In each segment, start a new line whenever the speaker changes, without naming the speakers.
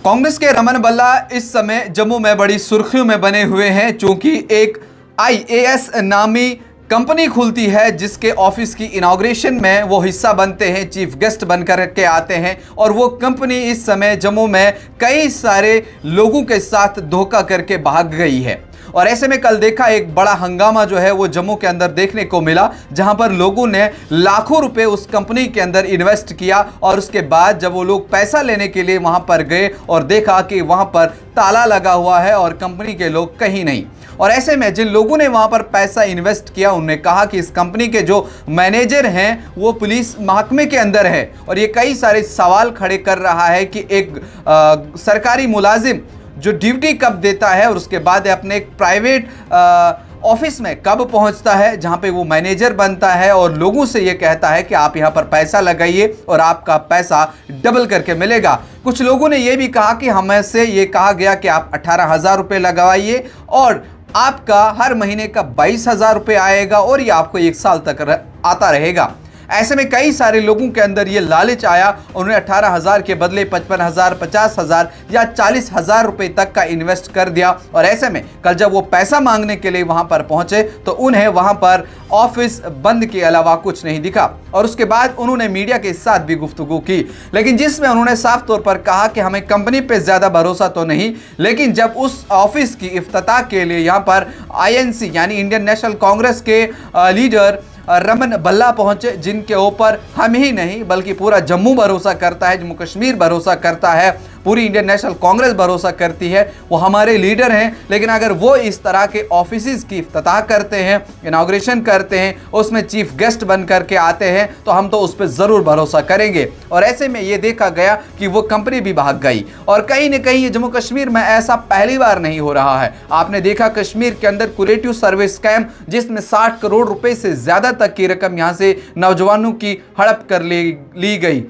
कांग्रेस के रमन बल्ला इस समय जम्मू में बड़ी सुर्खियों में बने हुए हैं, क्योंकि एक IAS नामी कंपनी खुलती है जिसके ऑफिस की इनॉग्रेशन में वो हिस्सा बनते हैं, चीफ गेस्ट बनकर के आते हैं। और वो कंपनी इस समय जम्मू में कई सारे लोगों के साथ धोखा करके भाग गई है। और ऐसे में कल देखा एक बड़ा हंगामा जो है वो जम्मू के अंदर देखने को मिला, जहां पर लोगों ने लाखों रुपए उस कंपनी के अंदर इन्वेस्ट किया और उसके बाद जब वो लोग पैसा लेने के लिए वहां पर गए और देखा कि वहां पर ताला लगा हुआ है और कंपनी के लोग कहीं नहीं। और ऐसे में जिन लोगों ने वहां पर पैसा इन्वेस्ट किया उन्होंने कहा कि इस कंपनी के जो मैनेजर हैं वो पुलिस महकमे के अंदर है। और ये कई सारे सवाल खड़े कर रहा है कि एक सरकारी मुलाजिम जो ड्यूटी कब देता है और उसके बाद अपने एक प्राइवेट ऑफिस में कब पहुंचता है जहां पे वो मैनेजर बनता है और लोगों से ये कहता है कि आप यहां पर पैसा लगाइए और आपका पैसा डबल करके मिलेगा। कुछ लोगों ने ये भी कहा कि हमें से ये कहा गया कि आप 18,000 रुपये लगवाइए और आपका हर महीने का 22,000 रुपये आएगा और ये आपको 1 साल तक आता रहेगा। ऐसे में कई सारे लोगों के अंदर ये लालच आया, उन्होंने 18,000 के बदले 55,000, 50,000 या 40,000 रुपए तक का इन्वेस्ट कर दिया। और ऐसे में कल जब वो पैसा मांगने के लिए वहां पर पहुंचे तो उन्हें वहां पर ऑफिस बंद के अलावा कुछ नहीं दिखा। और उसके बाद उन्होंने मीडिया के साथ भी गुफ्तगू की, लेकिन जिसमें उन्होंने साफ तौर पर कहा कि हमें कंपनी पे ज्यादा भरोसा तो नहीं, लेकिन जब उस ऑफिस की इफ्तिताह के लिए यहाँ पर INC यानी इंडियन नेशनल कांग्रेस के लीडर रमन बल्ला पहुंचे, जिनके ऊपर हम ही नहीं बल्कि पूरा जम्मू भरोसा करता है, जम्मू कश्मीर भरोसा करता है, पूरी इंडियन नेशनल कांग्रेस भरोसा करती है, वो हमारे लीडर हैं। लेकिन अगर वो इस तरह के ऑफिसेज की इफ्तिताह करते हैं, इनॉग्रेशन करते हैं, उसमें चीफ गेस्ट बन करके आते हैं तो हम तो उस पर ज़रूर भरोसा करेंगे। और ऐसे में ये देखा गया कि वो कंपनी भी भाग गई। और कहीं ना कहीं जम्मू कश्मीर में ऐसा पहली बार नहीं हो रहा है। आपने देखा कश्मीर के अंदर कुरेटिव सर्विस स्कैम, जिसमें 60 करोड़ रुपए से ज़्यादा तक की रकम यहाँ से नौजवानों की हड़प कर ली गई।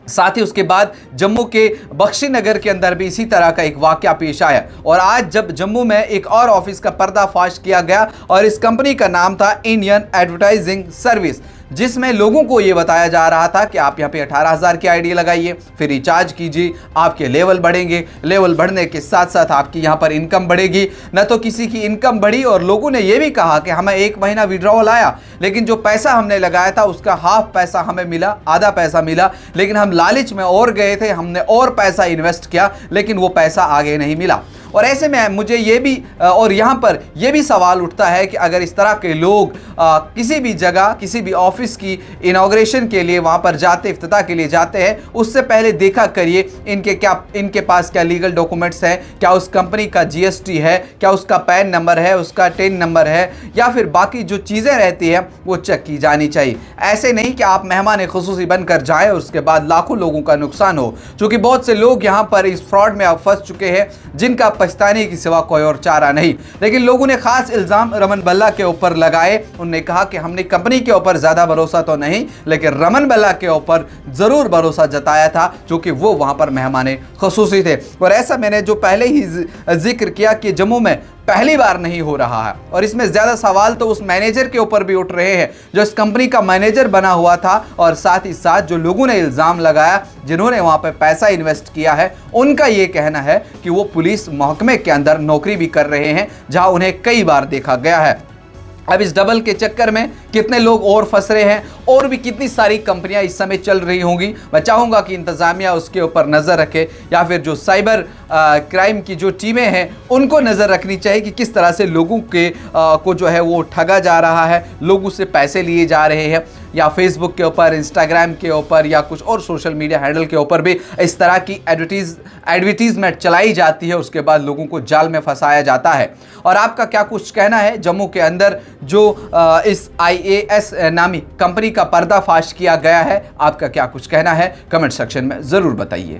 साथ ही उसके बाद जम्मू के बख्शी नगर के अंदर भी इसी तरह का एक वाकया पेश आया। और आज जब जम्मू में एक और ऑफिस का पर्दाफाश किया गया और इस कंपनी का नाम था इंडियन एडवर्टाइजिंग सर्विस, जिसमें लोगों को ये बताया जा रहा था कि आप यहाँ पे 18,000 की आईडी लगाइए, फिर रिचार्ज कीजिए, आपके लेवल बढ़ेंगे, लेवल बढ़ने के साथ साथ आपकी यहाँ पर इनकम बढ़ेगी। न तो किसी की इनकम बढ़ी और लोगों ने ये भी कहा कि हमें 1 महीना विड्रॉल आया, लेकिन जो पैसा हमने लगाया था उसका हाफ पैसा हमें मिला, आधा पैसा मिला। लेकिन हम लालच में और गए थे, हमने और पैसा इन्वेस्ट किया, लेकिन वो पैसा आगे नहीं मिला। और ऐसे में मुझे ये भी और यहाँ पर यह भी सवाल उठता है कि अगर इस तरह के लोग किसी भी जगह किसी भी ऑफिस की इनॉग्रेशन के लिए वहाँ पर जाते, इफ्तिताह के लिए जाते हैं, उससे पहले देखा करिए इनके पास क्या लीगल डॉक्यूमेंट्स हैं, क्या उस कंपनी का GST है, क्या उसका पैन नंबर है, उसका टिन नंबर है, या फिर बाकी जो चीज़ें रहती हैं वो चेक की जानी चाहिए। ऐसे नहीं कि आप मेहमान खुसूसी बनकर जाएँ और उसके बाद लाखों लोगों का नुकसान हो, क्योंकि बहुत से लोग यहाँ पर इस फ्रॉड में अब फंस चुके हैं जिनका पछताने की सिवा कोई और चारा नहीं। लेकिन लोगों ने खास इल्जाम रमन बल्ला के ऊपर लगाए। उन्होंने कहा कि हमने कंपनी के ऊपर ज्यादा भरोसा तो नहीं, लेकिन रमन बल्ला के ऊपर जरूर भरोसा जताया था, क्योंकि वो वहां पर मेहमान खुसूसी थे। और ऐसा मैंने जो पहले ही जिक्र किया कि जम्मू में पहली बार नहीं हो रहा है। और इसमें ज्यादा सवाल तो उस मैनेजर के ऊपर भी उठ रहे हैं जो इस कंपनी का मैनेजर बना हुआ था, और साथ ही साथ जो लोगों ने इल्जाम लगाया, जिन्होंने वहां पर पैसा इन्वेस्ट किया है, उनका यह कहना है कि वो पुलिस महकमे के अंदर नौकरी भी कर रहे हैं, जहां उन्हें कई बार देखा गया है। अब इस डबल के चक्कर में कितने लोग और फंस रहे हैं, और भी कितनी सारी कंपनियां इस समय चल रही होंगी। मैं चाहूँगा कि इंतज़ामिया उसके ऊपर नज़र रखे, या फिर जो साइबर क्राइम की जो टीमें हैं उनको नज़र रखनी चाहिए कि किस तरह से लोगों के को जो है वो ठगा जा रहा है, लोगों से पैसे लिए जा रहे हैं, या फेसबुक के ऊपर, इंस्टाग्राम के ऊपर, या कुछ और सोशल मीडिया हैंडल के ऊपर भी इस तरह की एडवर्टीजमेंट चलाई जाती है, उसके बाद लोगों को जाल में फंसाया जाता है। और आपका क्या कुछ कहना है जम्मू के अंदर जो इस IAS नामी कंपनी का पर्दाफाश किया गया है? आपका क्या कुछ कहना है? कमेंट सेक्शन में ज़रूर बताइए।